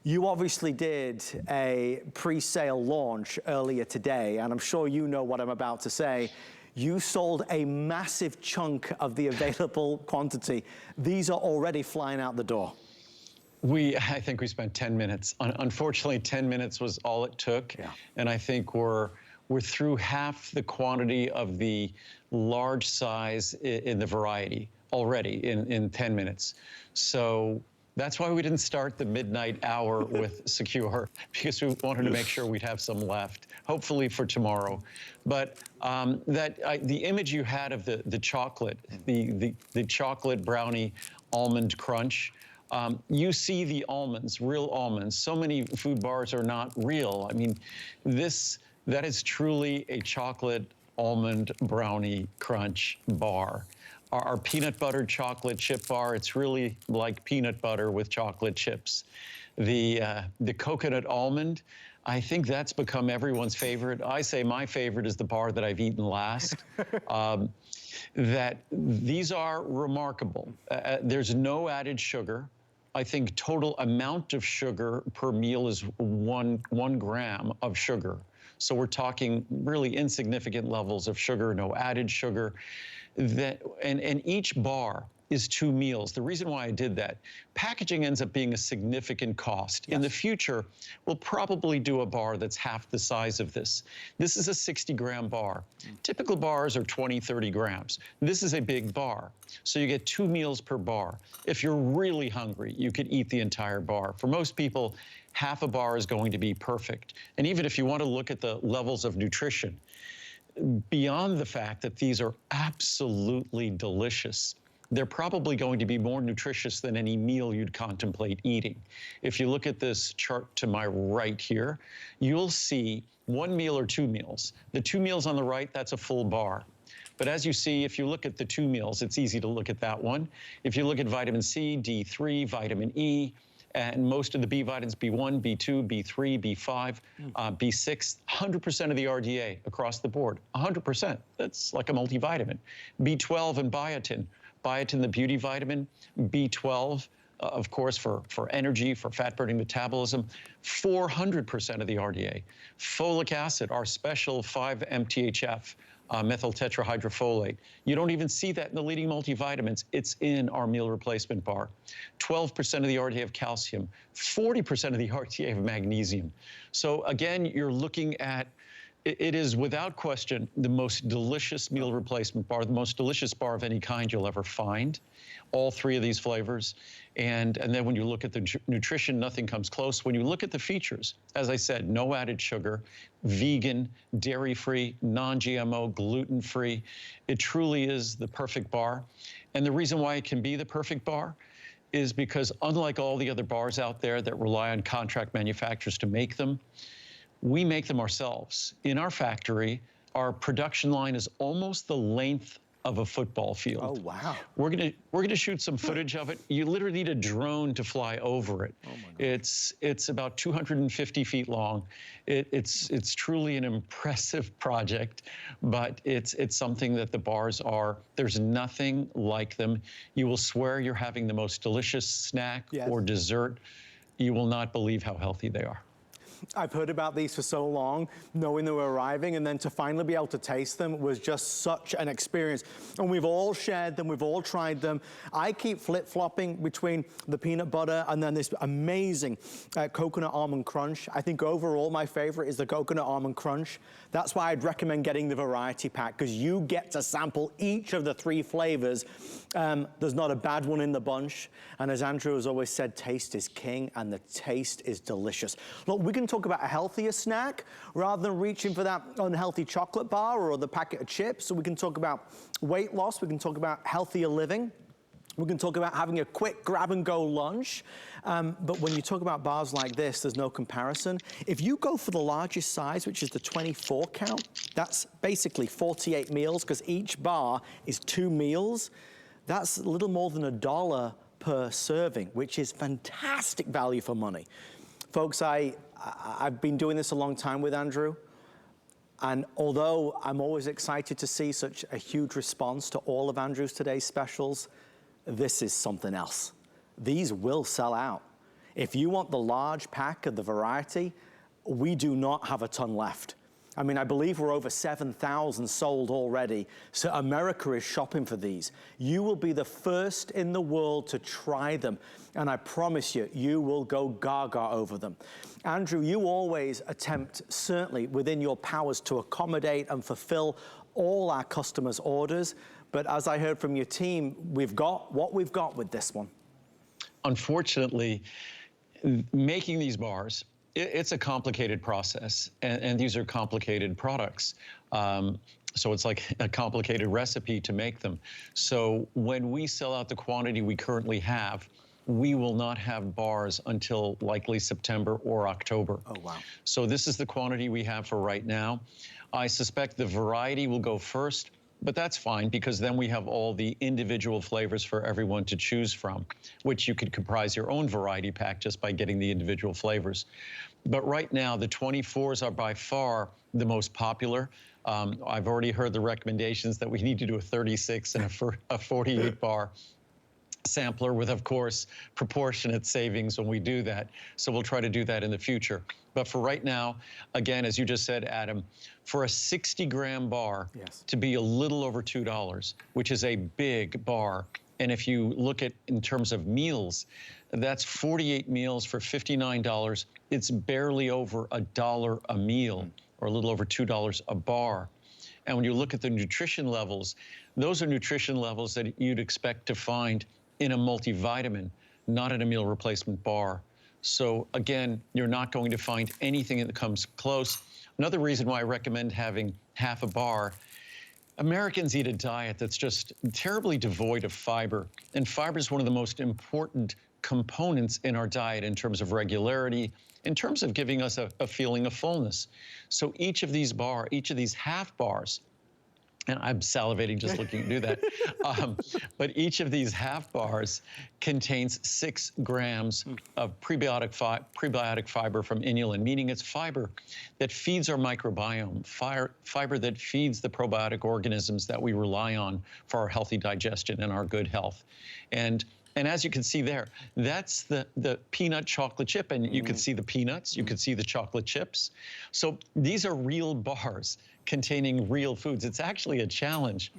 S2: you obviously did a pre-sale launch earlier today, and I'm sure you know what I'm about to say. You sold a massive chunk of the available quantity. These are already flying out the door.
S1: I think we spent 10 minutes. Unfortunately, 10 minutes was all it took. Yeah. And I think we're through half the quantity of the large size in the variety already in 10 minutes. So that's why we didn't start the midnight hour with Secure, because we wanted to make sure we'd have some left, hopefully for tomorrow. But the image you had of the chocolate, the chocolate brownie almond crunch, you see the almonds, real almonds. So many food bars are not real. I mean, that is truly a chocolate almond brownie crunch bar. Our peanut butter chocolate chip bar, it's really like peanut butter with chocolate chips. The coconut almond, I think that's become everyone's favorite. I say my favorite is the bar that I've eaten last. That these are remarkable. There's no added sugar. I think total amount of sugar per meal is one gram of sugar. So we're talking really insignificant levels of sugar, no added sugar. And each bar is 2 meals. The reason why I did that, packaging ends up being a significant cost.
S2: Yes.
S1: In the future, we'll probably do a bar that's half the size of this. This is a 60-gram bar. Typical bars are 20, 30 grams. This is a big bar. So you get 2 meals per bar. If you're really hungry, you could eat the entire bar. For most people, half a bar is going to be perfect. And even if you want to look at the levels of nutrition, beyond the fact that these are absolutely delicious, they're probably going to be more nutritious than any meal you'd contemplate eating. If you look at this chart to my right here, you'll see 1 meal or 2 meals. The 2 meals on the right, that's a full bar. But as you see, if you look at the 2 meals, it's easy to look at that one. If you look at vitamin C, D3, vitamin E, and most of the B vitamins, B1, B2, B3, B5, B6, 100% of the RDA across the board, 100%. That's like a multivitamin. B12 and biotin. Biotin, the beauty vitamin, B12, of course, for energy, for fat-burning metabolism, 400% of the RDA. Folic acid, our special 5-MTHF, methyl tetrahydrofolate. You don't even see that in the leading multivitamins. It's in our meal replacement bar. 12% of the RDA of calcium, 40% of the RDA of magnesium. So again, you're looking at, it is without question the most delicious meal replacement bar, the most delicious bar of any kind you'll ever find. All 3 of these flavors. And then when you look at the nutrition, nothing comes close. When you look at the features, as I said, no added sugar, vegan, dairy-free, non-GMO, gluten-free. It truly is the perfect bar. And the reason why it can be the perfect bar is because unlike all the other bars out there that rely on contract manufacturers to make them, we make them ourselves. In our factory, our production line is almost the length of a football field.
S2: Oh, wow.
S1: We're gonna shoot some footage of it. You literally need a drone to fly over it.
S2: Oh my God.
S1: It's about 250 feet long. It's truly an impressive project, but it's something that the bars are, there's nothing like them. You will swear you're having the most delicious snack or dessert. You will not believe how healthy they are.
S2: I've heard about these for so long, knowing they were arriving, and then to finally be able to taste them was just such an experience. And we've all shared them, we've all tried them. I keep flip-flopping between the peanut butter and then this amazing coconut almond crunch. I think overall my favorite is the coconut almond crunch. That's why I'd recommend getting the variety pack, because you get to sample each of the 3 flavors. There's not a bad one in the bunch. And as Andrew has always said, taste is king, and the taste is delicious. Look, we can talk about a healthier snack rather than reaching for that unhealthy chocolate bar or the packet of chips. So we can talk about weight loss. We can talk about healthier living. We can talk about having a quick grab-and-go lunch. But when you talk about bars like this, there's no comparison. If you go for the largest size, which is the 24 count, that's basically 48 meals, because each bar is 2 meals. That's a little more than $1 per serving, which is fantastic value for money. Folks, I've been doing this a long time with Andrew. And although I'm always excited to see such a huge response to all of Andrew's today's specials, this is something else. These will sell out. If you want the large pack of the variety, we do not have a ton left. I mean, I believe we're over 7,000 sold already, so America is shopping for these. You will be the first in the world to try them, and I promise you, you will go gaga over them. Andrew, you always attempt, certainly within your powers, to accommodate and fulfill all our customers' orders, but as I heard from your team, we've got what we've got with this one.
S1: Unfortunately, making these bars, it's a complicated process, and these are complicated products. So it's like a complicated recipe to make them. So when we sell out the quantity we currently have, we will not have bars until likely September or October.
S2: Oh, wow.
S1: So this is the quantity we have for right now. I suspect the variety will go first, but that's fine because then we have all the individual flavors for everyone to choose from, which you could comprise your own variety pack just by getting the individual flavors. But right now, the 24s are by far the most popular. I've already heard the recommendations that we need to do a 36 and a 48 bar sampler with, of course, proportionate savings when we do that. So we'll try to do that in the future. But for right now, again, as you just said, Adam, for a 60-gram bar to be a little over $2, which is a big bar. And if you look at in terms of meals, that's 48 meals for $59. It's barely over $1 a meal, or a little over $2 a bar. And when you look at the nutrition levels, those are nutrition levels that you'd expect to find in a multivitamin, not in a meal replacement bar. So again, you're not going to find anything that comes close. Another reason why I recommend having half a bar, Americans eat a diet that's just terribly devoid of fiber. And fiber is one of the most important components in our diet in terms of regularity, in terms of giving us a feeling of fullness. So each of these half bars, and I'm salivating just looking to do that. But each of these half bars contains 6 grams of prebiotic fiber from inulin, meaning it's fiber that feeds our microbiome, fiber that feeds the probiotic organisms that we rely on for our healthy digestion and our good health. And as you can see there, that's the peanut chocolate chip, and you can see the peanuts, you can see the chocolate chips. So these are real bars containing real foods. It's actually a challenge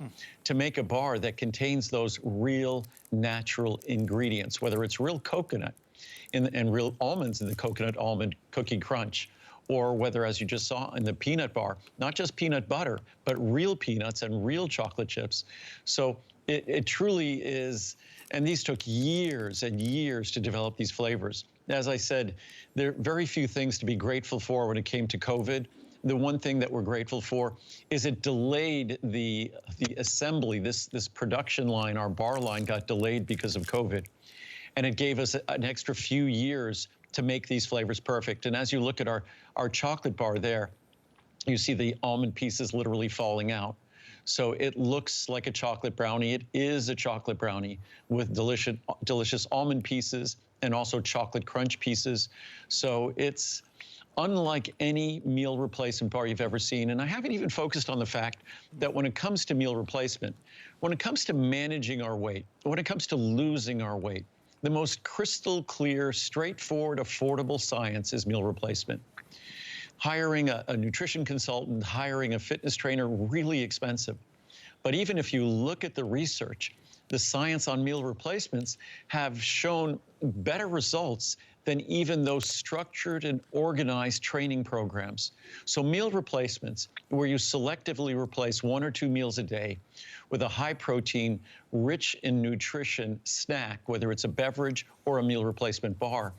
S1: to make a bar that contains those real natural ingredients, whether it's real coconut and real almonds in the coconut almond cookie crunch, or whether, as you just saw in the peanut bar, not just peanut butter, but real peanuts and real chocolate chips. So it truly is, and these took years and years to develop these flavors. As I said, there are very few things to be grateful for when it came to COVID. The one thing that we're grateful for is it delayed the assembly, this production line, our bar line got delayed because of COVID. And it gave us an extra few years to make these flavors perfect. And as you look at our chocolate bar there, you see the almond pieces literally falling out. So it looks like a chocolate brownie. It is a chocolate brownie with delicious almond pieces and also chocolate crunch pieces. So it's unlike any meal replacement bar you've ever seen. And I haven't even focused on the fact that when it comes to meal replacement, when it comes to managing our weight, when it comes to losing our weight, the most crystal clear, straightforward, affordable science is meal replacement. Hiring a nutrition consultant, hiring a fitness trainer, really expensive. But even if you look at the research, the science on meal replacements have shown better results than even those structured and organized training programs. So meal replacements, where you selectively replace 1 or 2 meals a day with a high protein, rich in nutrition snack, whether it's a beverage or a meal replacement bar,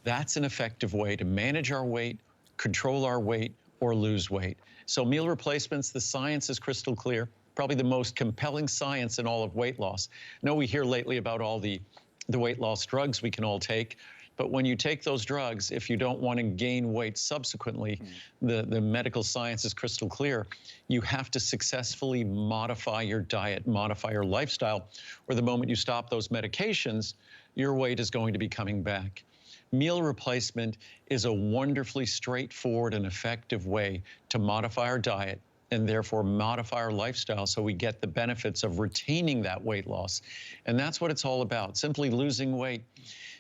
S1: that's an effective way to manage our weight, control our weight, or lose weight. So meal replacements, the science is crystal clear, probably the most compelling science in all of weight loss. I know we hear lately about all the weight loss drugs we can all take, but when you take those drugs, if you don't want to gain weight subsequently, the medical science is crystal clear. You have to successfully modify your diet, modify your lifestyle, or the moment you stop those medications, your weight is going to be coming back. Meal replacement is a wonderfully straightforward and effective way to modify our diet and therefore modify our lifestyle so we get the benefits of retaining that weight loss. And that's what it's all about. Simply losing weight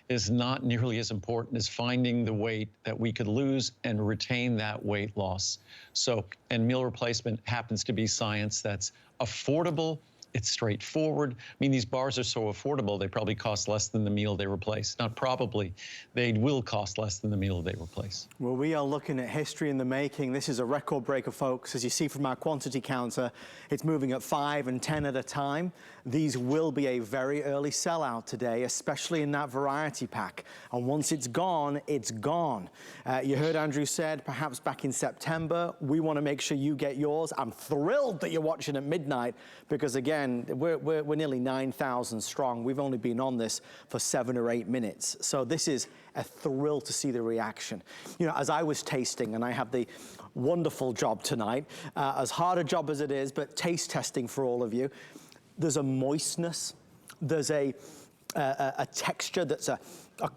S1: is not nearly as important as finding the weight that we could lose and retain that weight loss. So, and meal replacement happens to be science that's affordable, it's straightforward. I mean, these bars are so affordable, they probably cost less than the meal they replace. Not probably, they will cost less than the meal they replace.
S2: Well, we are looking at history in the making. This is a record breaker, folks. As you see from our quantity counter, it's moving at 5 and 10 at a time. These will be a very early sellout today, especially in that variety pack. And once it's gone, it's gone. You heard Andrew said, perhaps back in September, we want to make sure you get yours. I'm thrilled that you're watching at midnight because, again, again, we're nearly 9,000 strong. We've only been on this for 7 or 8 minutes. So this is a thrill to see the reaction. You know, as I was tasting, and I have the wonderful job tonight, as hard a job as it is, but taste testing for all of you, there's a moistness, there's a texture that's a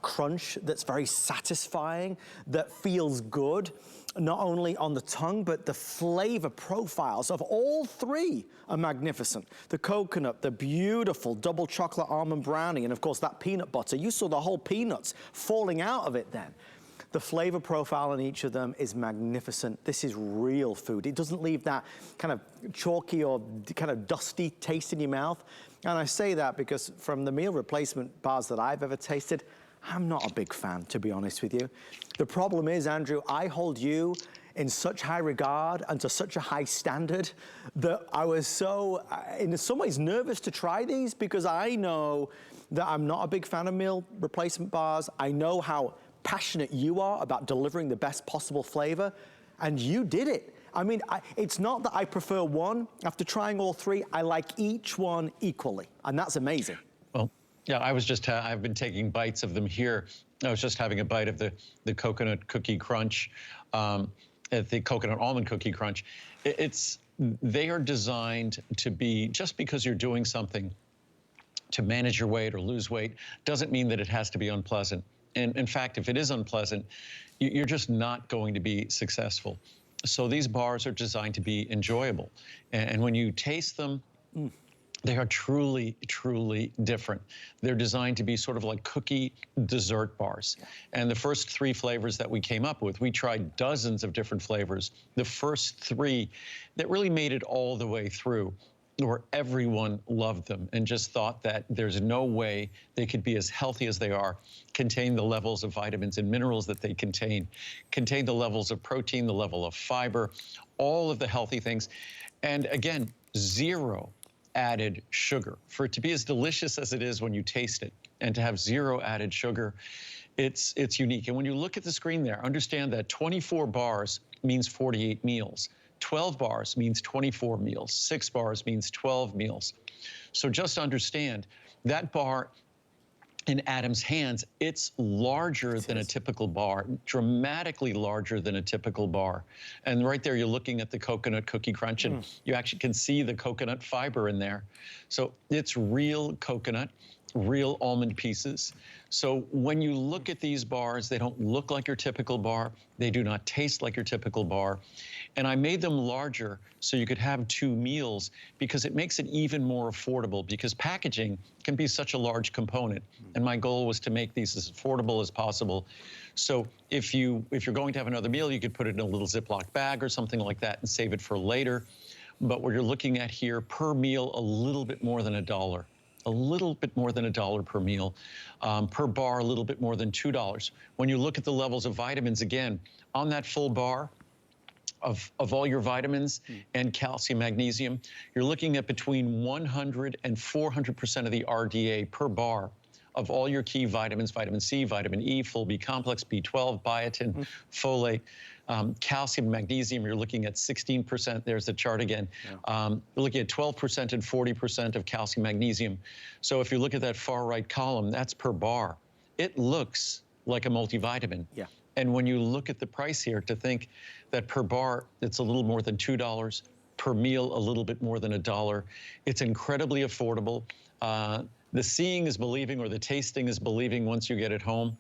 S2: crunch that's very satisfying, that feels good, not only on the tongue, but the flavor profiles of all three are magnificent. The coconut, the beautiful double chocolate almond brownie, and of course that peanut butter. You saw the whole peanuts falling out of it then. The flavor profile in each of them is magnificent. This is real food. It doesn't leave that kind of chalky or kind of dusty taste in your mouth. And I say that because from the meal replacement bars that I've ever tasted, I'm not a big fan, to be honest with you. The problem is, Andrew, I hold you in such high regard and to such a high standard that I was so, in some ways, nervous to try these because I know that I'm not a big fan of meal replacement bars. I know how passionate you are about delivering the best possible flavor, and you did it. I mean, it's not that I prefer one. After trying all three, I like each one equally, and that's amazing.
S1: Well, yeah, I've been taking bites of them here. I was just having a bite of the coconut cookie crunch, the coconut almond cookie crunch. They are designed to be, just because you're doing something to manage your weight or lose weight, doesn't mean that it has to be unpleasant. And in fact, if it is unpleasant, you're just not going to be successful. So these bars are designed to be enjoyable. And when you taste them, they are truly, truly different. They're designed to be sort of like cookie dessert bars. And the first 3 flavors that we came up with, we tried dozens of different flavors. The first 3 that really made it all the way through, where everyone loved them and just thought that there's no way they could be as healthy as they are, contain the levels of vitamins and minerals that they contain the levels of protein, the level of fiber, all of the healthy things. And again, 0 added sugar. For it to be as delicious as it is when you taste it and to have 0 added sugar, it's unique. And when you look at the screen there, understand that 24 bars means 48 meals. 12 bars means 24 meals. 6 bars means 12 meals. So just understand that bar in Adam's hands, it's larger than a typical bar, dramatically larger than a typical bar. And right there, you're looking at the coconut cookie crunch, and you actually can see the coconut fiber in there. So it's real coconut, real almond pieces. So when you look at these bars, they don't look like your typical bar. They do not taste like your typical bar. And I made them larger so you could have 2 meals because it makes it even more affordable, because packaging can be such a large component. And my goal was to make these as affordable as possible. So if you're going to have another meal, you could put it in a little Ziploc bag or something like that and save it for later. But what you're looking at here, per meal, a little bit more than $1. A little bit more than $1 per meal. Per bar, a little bit more than $2. When you look at the levels of vitamins, again, on that full bar of all your vitamins and calcium, magnesium, you're looking at between 100 and 400% of the RDA per bar of all your key vitamins: vitamin C, vitamin E, full B complex, B12, biotin, folate. Calcium, magnesium, you're looking at 16%. There's the chart again. You're looking at 12% and 40% of calcium, magnesium. So if you look at that far right column, that's per bar. It looks like a multivitamin. Yeah. And when you look at the price here, to think that per bar, it's a little more than $2, per meal, a little bit more than $1. It's incredibly affordable. The seeing is believing, or the tasting is believing once you get it home.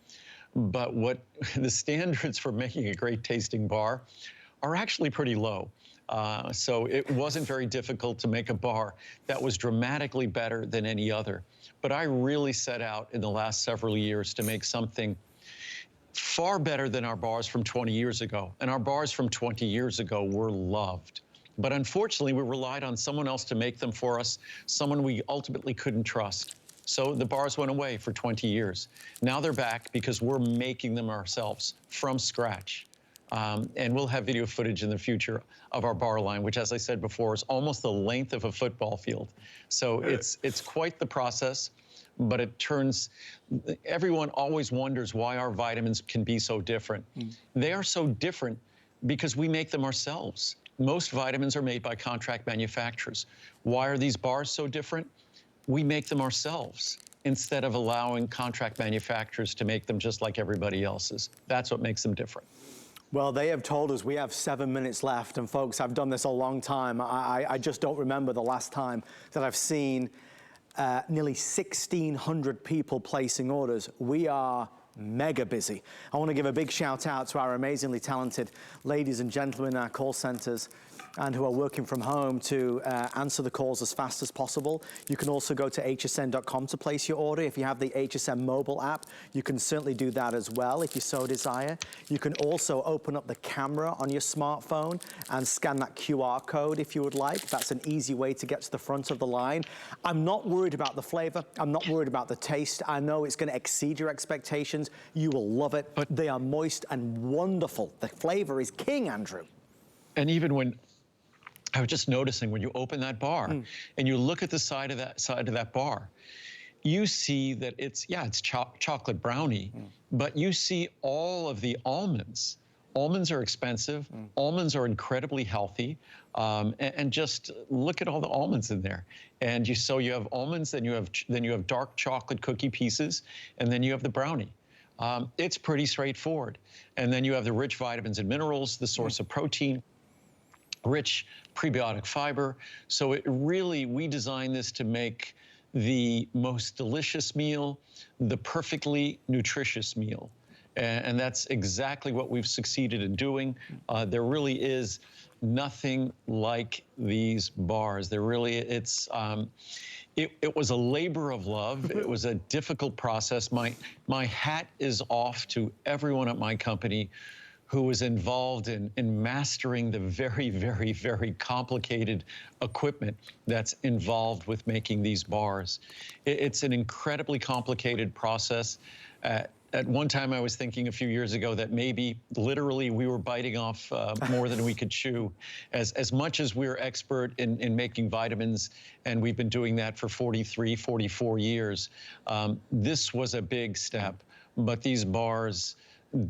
S1: But what the standards for making a great tasting bar are actually pretty low. So it wasn't very difficult to make a bar that was dramatically better than any other. But I really set out in the last several years to make something far better than our bars from 20 years ago. And our bars from 20 years ago were loved. But unfortunately, we relied on someone else to make them for us, someone we ultimately couldn't trust. So the bars went away for 20 years. Now they're back because we're making them ourselves from scratch. And we'll have video footage in the future of our bar line, which, as I said before, is almost the length of a football field. So it's quite the process, but it turns, everyone always wonders why our vitamins can be so different. They are so different because we make them ourselves. Most vitamins are made by contract manufacturers. Why are these bars so different? We make them ourselves instead of allowing contract manufacturers to make them just like everybody else's. That's what makes them different.
S2: Well, they have told us we have 7 minutes left, and folks, I've done this a long time. I just don't remember the last time that I've seen nearly 1,600 people placing orders. We are mega busy. I want to give a big shout out to our amazingly talented ladies and gentlemen in our call centers and who are working from home to answer the calls as fast as possible. You can also go to hsn.com to place your order. If you have the HSN mobile app, you can certainly do that as well if you so desire. You can also open up the camera on your smartphone and scan that QR code if you would like. That's an easy way to get to the front of the line. I'm not worried about the flavor. I'm not worried about the taste. I know it's going to exceed your expectations. You will love it. But they are moist and wonderful. The flavor is king, Andrew.
S1: And even when I was just noticing when you open that bar and you look at the side of that bar, you see that it's chocolate brownie, but you see all of the almonds. Almonds are expensive. Almonds are incredibly healthy. And just look at all the almonds in there. And so you have almonds, then you have dark chocolate cookie pieces, and then you have the brownie. It's pretty straightforward. And then you have the rich vitamins and minerals, the source of protein, rich prebiotic fiber. So we designed this to make the most delicious meal, the perfectly nutritious meal. And that's exactly what we've succeeded in doing. There really is nothing like these bars. It was a labor of love. It was a difficult process. My hat is off to everyone at my company who was involved in mastering the very, very, very complicated equipment that's involved with making these bars. It's an incredibly complicated process. At one time, I was thinking a few years ago that maybe literally we were biting off more than we could chew. As much as we're expert in making vitamins, and we've been doing that for 43, 44 years, this was a big step. But these bars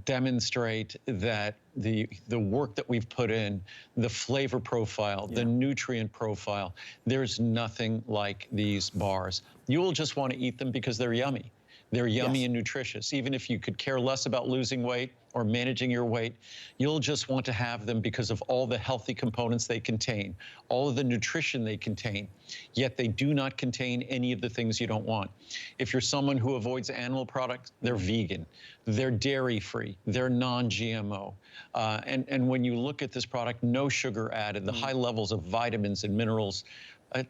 S1: demonstrate that the work that we've put in, the flavor profile, the nutrient profile, there's nothing like these bars. You will just want to eat them because they're yummy. They're yummy and nutritious. Even if you could care less about losing weight or managing your weight, you'll just want to have them because of all the healthy components they contain, all of the nutrition they contain, yet they do not contain any of the things you don't want. If you're someone who avoids animal products, they're vegan, they're dairy-free, they're non-GMO. And when you look at this product, no sugar added, the high levels of vitamins and minerals,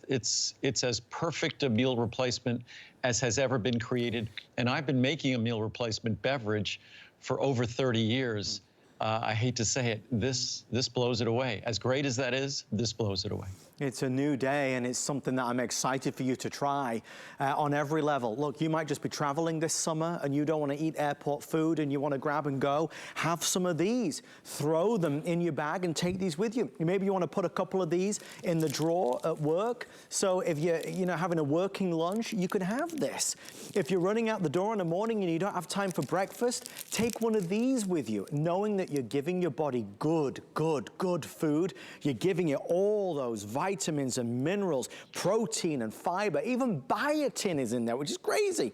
S1: it's as perfect a meal replacement as has ever been created. And I've been making a meal replacement beverage for over 30 years. I hate to say it, this blows it away. As great as that is, this blows it away.
S2: It's a new day, and it's something that I'm excited for you to try on every level. Look, you might just be traveling this summer and you don't want to eat airport food and you want to grab and go. Have some of these. Throw them in your bag and take these with you. Maybe you want to put a couple of these in the drawer at work. So if you're having a working lunch, you could have this. If you're running out the door in the morning and you don't have time for breakfast, take one of these with you, knowing that you're giving your body good food. You're giving it all those vitamins and minerals, protein and fiber, even biotin is in there, which is crazy.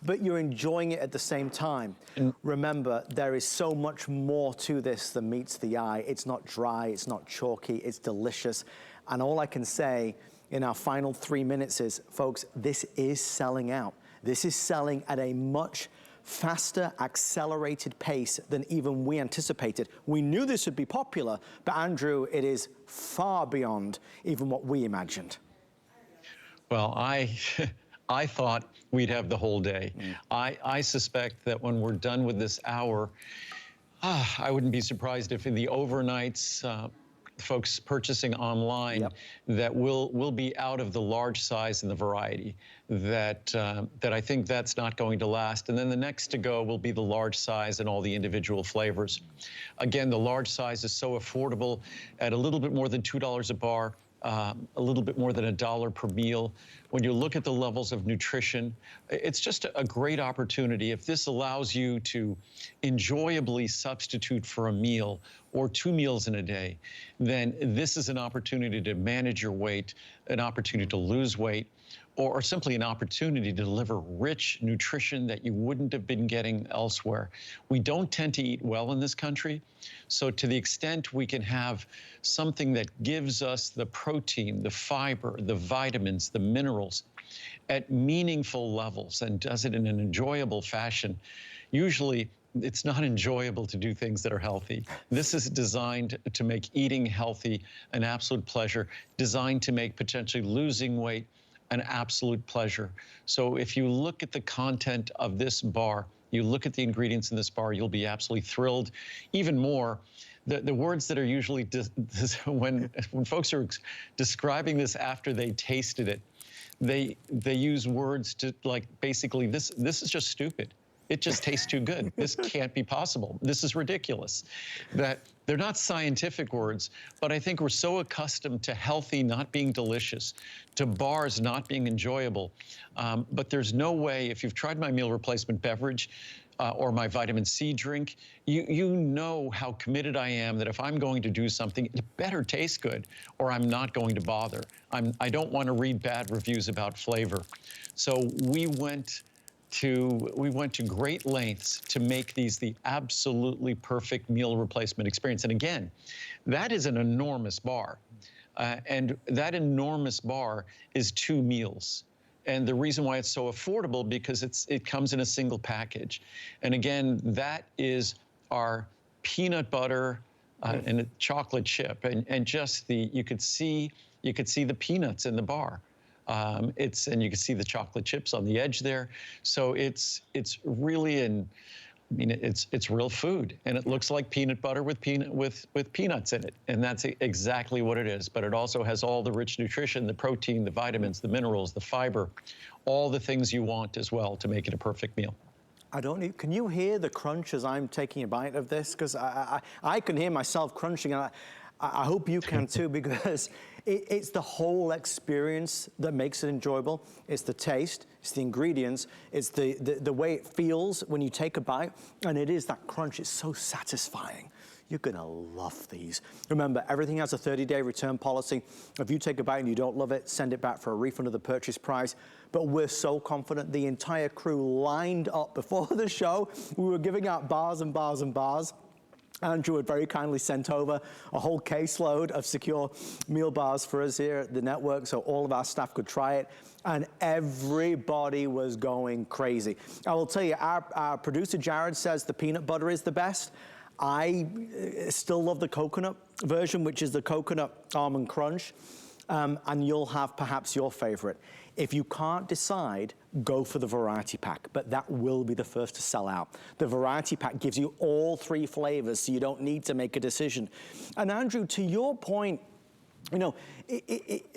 S2: But you're enjoying it at the same time. Remember, there is so much more to this than meets the eye. It's not dry, it's not chalky, it's delicious. And all I can say in our final 3 minutes is, folks, this is selling out. This is selling at a much faster, accelerated pace than even we anticipated. We knew this would be popular, but Andrew, it is far beyond even what we imagined.
S1: Well, I thought we'd have the whole day. I suspect that when we're done with this hour, I wouldn't be surprised if in the overnights, folks purchasing online, that will be out of the large size and the variety, that I think that's not going to last. And then the next to go will be the large size and all the individual flavors. Again, the large size is so affordable at a little bit more than $2 a bar. a little bit more than $1 per meal. When you look at the levels of nutrition, it's just a great opportunity. If this allows you to enjoyably substitute for a meal or 2 meals in a day, then this is an opportunity to manage your weight, an opportunity to lose weight, or simply an opportunity to deliver rich nutrition that you wouldn't have been getting elsewhere. We don't tend to eat well in this country, so to the extent we can have something that gives us the protein, the fiber, the vitamins, the minerals at meaningful levels and does it in an enjoyable fashion, usually it's not enjoyable to do things that are healthy. This is designed to make eating healthy an absolute pleasure, designed to make potentially losing weight an absolute pleasure. So if you look at the content of this bar, you look at the ingredients in this bar, you'll be absolutely thrilled. Even more, the words that are usually, when folks are describing this after they tasted it, they use words to like, basically, this is just stupid. It just tastes too good. This can't be possible. This is ridiculous. That they're not scientific words, but I think we're so accustomed to healthy not being delicious, to bars not being enjoyable. But there's no way, if you've tried my meal replacement beverage or my vitamin C drink, you know how committed I am that if I'm going to do something, it better taste good or I'm not going to bother. I don't want to read bad reviews about flavor. So we went to great lengths to make these the absolutely perfect meal replacement experience. And again, that is an enormous bar. And that enormous bar is 2 meals. And the reason why it's so affordable, because it comes in a single package. And again, that is our peanut butter and a chocolate chip. And just you could see the peanuts in the bar. And you can see the chocolate chips on the edge there. So it's really it's real food, and it looks like peanut butter with peanuts in it, and that's exactly what it is. But it also has all the rich nutrition, the protein, the vitamins, the minerals, the fiber, all the things you want as well to make it a perfect meal.
S2: Can you hear the crunch as I'm taking a bite of this? Because I can hear myself crunching, and I hope you can too, because it's the whole experience that makes it enjoyable. It's the taste, it's the ingredients, it's the way it feels when you take a bite, and it is that crunch. It's so satisfying. You're gonna love these. Remember, everything has a 30-day return policy. If you take a bite and you don't love it, send it back for a refund of the purchase price. But we're so confident. The entire crew lined up before the show. We were giving out bars and bars and bars. Andrew had very kindly sent over a whole caseload of secure meal bars for us here at the network so all of our staff could try it, and everybody was going crazy. I will tell you, our producer Jared says the peanut butter is the best. I still love the coconut version, which is the coconut almond crunch, and you'll have perhaps your favorite. If you can't decide, go for the variety pack, but that will be the first to sell out. The variety pack gives you all 3 flavors, so you don't need to make a decision. And Andrew, to your point, you know,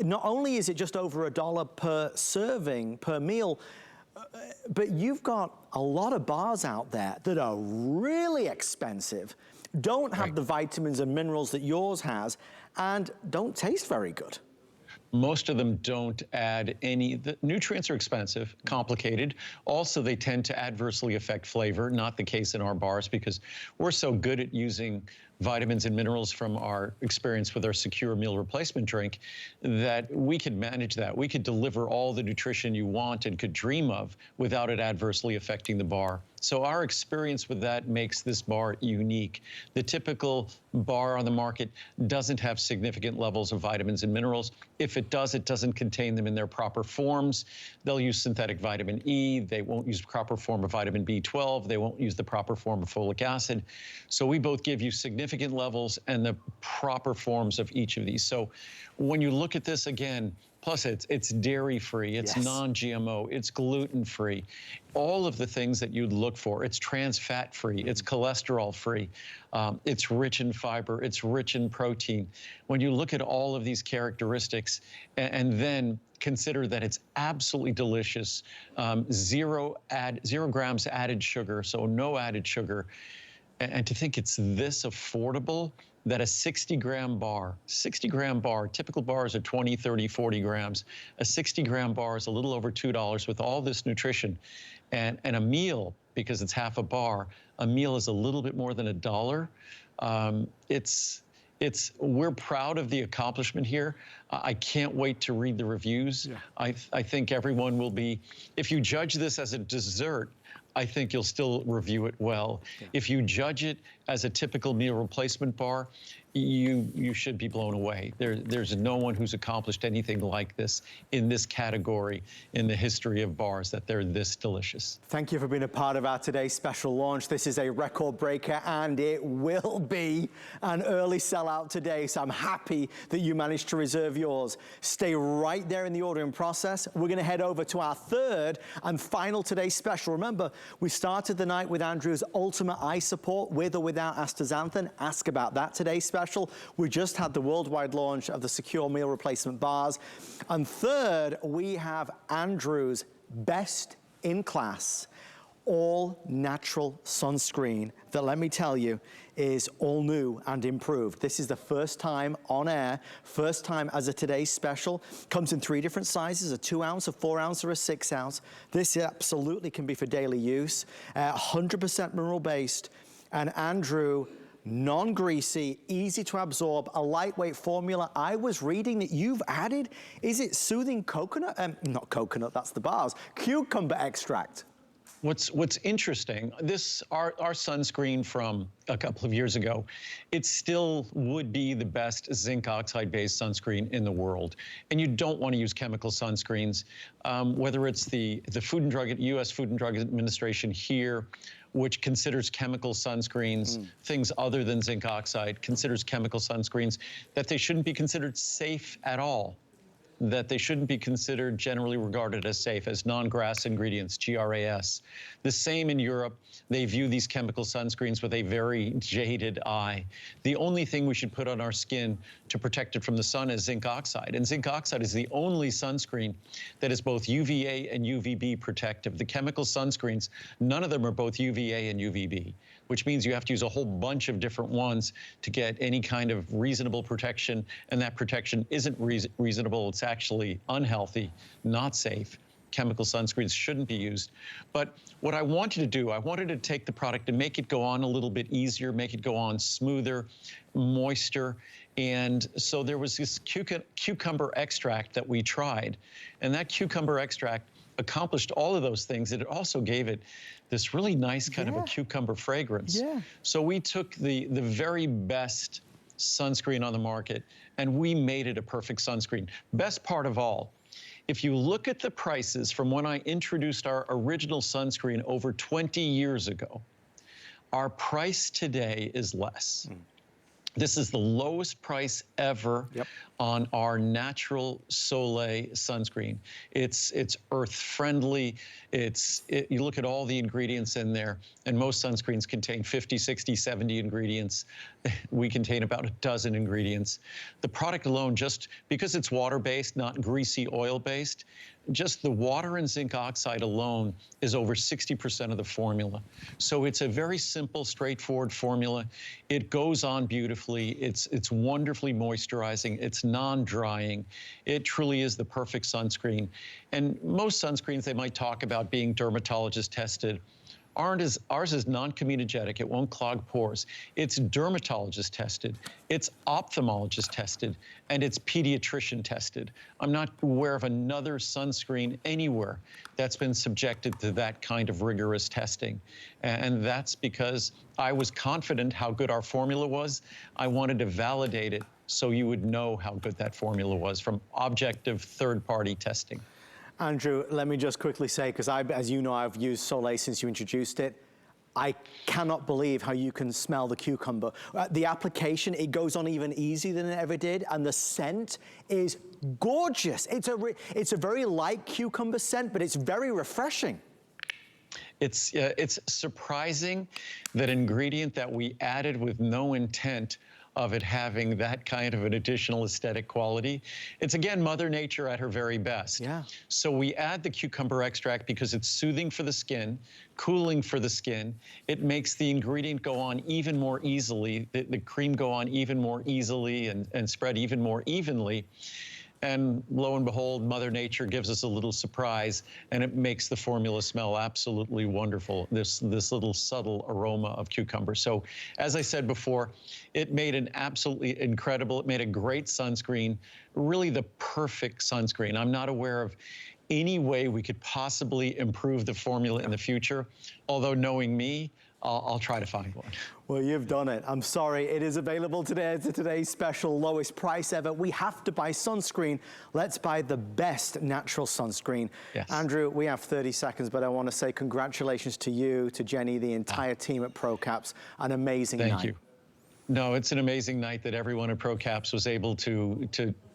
S2: not only is it just over $1 per serving, per meal, but you've got a lot of bars out there that are really expensive, don't have the vitamins and minerals that yours has, and don't taste very good.
S1: Most of them don't add any. The nutrients are expensive, complicated. Also, they tend to adversely affect flavor. Not the case in our bars, because we're so good at using vitamins and minerals from our experience with our secure meal replacement drink that we could manage that. We could deliver all the nutrition you want and could dream of without it adversely affecting the bar. So our experience with that makes this bar unique. The typical bar on the market doesn't have significant levels of vitamins and minerals. If it does, it doesn't contain them in their proper forms. They'll use synthetic vitamin E. They won't use proper form of vitamin B12. They won't use the proper form of folic acid. So we both give you significant levels and the proper forms of each of these. So when you look at this again, plus it's dairy-free, it's non-GMO, it's gluten-free, all of the things that you'd look for. It's trans fat-free, it's cholesterol-free, it's rich in fiber, it's rich in protein. When you look at all of these characteristics and then consider that it's absolutely delicious, 0 grams added sugar, so no added sugar, And to think it's this affordable, that a 60-gram bar, typical bars are 20, 30, 40 grams. A 60-gram bar is a little over $2 with all this nutrition. And a meal, because it's half a bar, a meal is a little bit more than $1. We're proud of the accomplishment here. I can't wait to read the reviews.
S2: Yeah.
S1: I think everyone will be, if you judge this as a dessert, I think you'll still review it well. Yeah. If you judge it as a typical meal replacement bar, you should be blown away. There's no one who's accomplished anything like this in this category in the history of bars, that they're this delicious.
S2: Thank you for being a part of our today's special launch. This is a record breaker, and it will be an early sellout today, so I'm happy that you managed to reserve yours. Stay right there in the ordering process. We're gonna head over to our third and final today's special. Remember, we started the night with Andrew's Ultimate Eye Support, with or without astaxanthin. Ask about that today's special. We just had the worldwide launch of the Secure Meal Replacement Bars. And third, we have Andrew's Best in Class all natural sunscreen that, let me tell you, is all new and improved. This is the first time on air, first time as a today's special. Comes in 3 different sizes, a 2 ounce, a 4 ounce, or a 6 ounce. This absolutely can be for daily use. 100% mineral based. And Andrew, non-greasy, easy to absorb, a lightweight formula. I was reading that you've added, is it soothing coconut? Not coconut, that's the bars. Cucumber extract.
S1: What's interesting, our sunscreen from a couple of years ago, it still would be the best zinc oxide-based sunscreen in the world. And you don't want to use chemical sunscreens, whether it's the U.S. Food and Drug Administration here, which considers chemical sunscreens, things other than zinc oxide, considers chemical sunscreens, that they shouldn't be considered safe at all, that they shouldn't be considered generally regarded as safe, as non-GRAS ingredients, GRAS. The same in Europe. They view these chemical sunscreens with a very jaded eye. The only thing we should put on our skin to protect it from the sun is zinc oxide. And zinc oxide is the only sunscreen that is both UVA and UVB protective. The chemical sunscreens, none of them are both UVA and UVB, which means you have to use a whole bunch of different ones to get any kind of reasonable protection, and that protection isn't reasonable. It's actually unhealthy, not safe. Chemical sunscreens shouldn't be used. But what I wanted to do, I wanted to take the product and make it go on a little bit easier, make it go on smoother, moister. And so there was this cucumber extract that we tried, and that cucumber extract accomplished all of those things, and it also gave it this really nice kind of a cucumber fragrance. Yeah. So we took the very best sunscreen on the market, and we made it a perfect sunscreen. Best part of all, if you look at the prices from when I introduced our original sunscreen over 20 years ago, our price today is less. This is the lowest price ever on our natural Soleil sunscreen. It's earth friendly. You look at all the ingredients in there, and most sunscreens contain 50, 60, 70 ingredients. We contain about a dozen ingredients. The product alone, just because it's water-based, not greasy oil-based, just the water and zinc oxide alone is over 60% of the formula. So it's a very simple, straightforward formula. It goes on beautifully. It's wonderfully moisturizing. It's non-drying. It truly is the perfect sunscreen. And most sunscreens, they might talk about being dermatologist tested. Ours is non-comedogenic. It won't clog pores. It's dermatologist tested. It's ophthalmologist tested, and it's pediatrician tested. I'm not aware of another sunscreen anywhere that's been subjected to that kind of rigorous testing. And that's because I was confident how good our formula was. I wanted to validate it so you would know how good that formula was from objective third-party testing.
S2: Andrew, let me just quickly say, because as you know, I've used Soleil since you introduced it. I cannot believe how you can smell the cucumber. The application, it goes on even easier than it ever did, and the scent is gorgeous. It's a very light cucumber scent, but it's very refreshing. It's
S1: surprising that ingredient that we added with no intent of it having that kind of an additional aesthetic quality. It's, again, Mother Nature at her very best.
S2: Yeah.
S1: So we add the cucumber extract because it's soothing for the skin, cooling for the skin. It makes the ingredient go on even more easily, the cream go on even more easily and spread even more evenly. And lo and behold, Mother Nature gives us a little surprise, and it makes the formula smell absolutely wonderful, this little subtle aroma of cucumber. So as I said before, it made an absolutely incredible, it made a great sunscreen, really the perfect sunscreen. I'm not aware of any way we could possibly improve the formula in the future, although knowing me, I'll try to find one.
S2: Well, you've done it. I'm sorry. It is available today at today's special lowest price ever. We have to buy sunscreen. Let's buy the best natural sunscreen.
S1: Yes.
S2: Andrew, we have 30 seconds, but I want to say congratulations to you, to Jenny, the entire team at ProCaps. An amazing night.
S1: Thank you. No, it's an amazing night that everyone at ProCaps was able to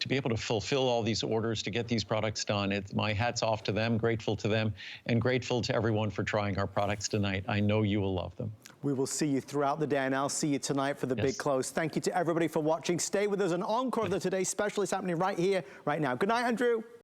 S1: be able to fulfill all these orders, to get these products done. My hat's off to them, grateful to them, and grateful to everyone for trying our products tonight. I know you will love them.
S2: We will see you throughout the day, and I'll see you tonight for the big close. Thank you to everybody for watching. Stay with us. An encore of the Today's Special is happening right here, right now. Good night, Andrew.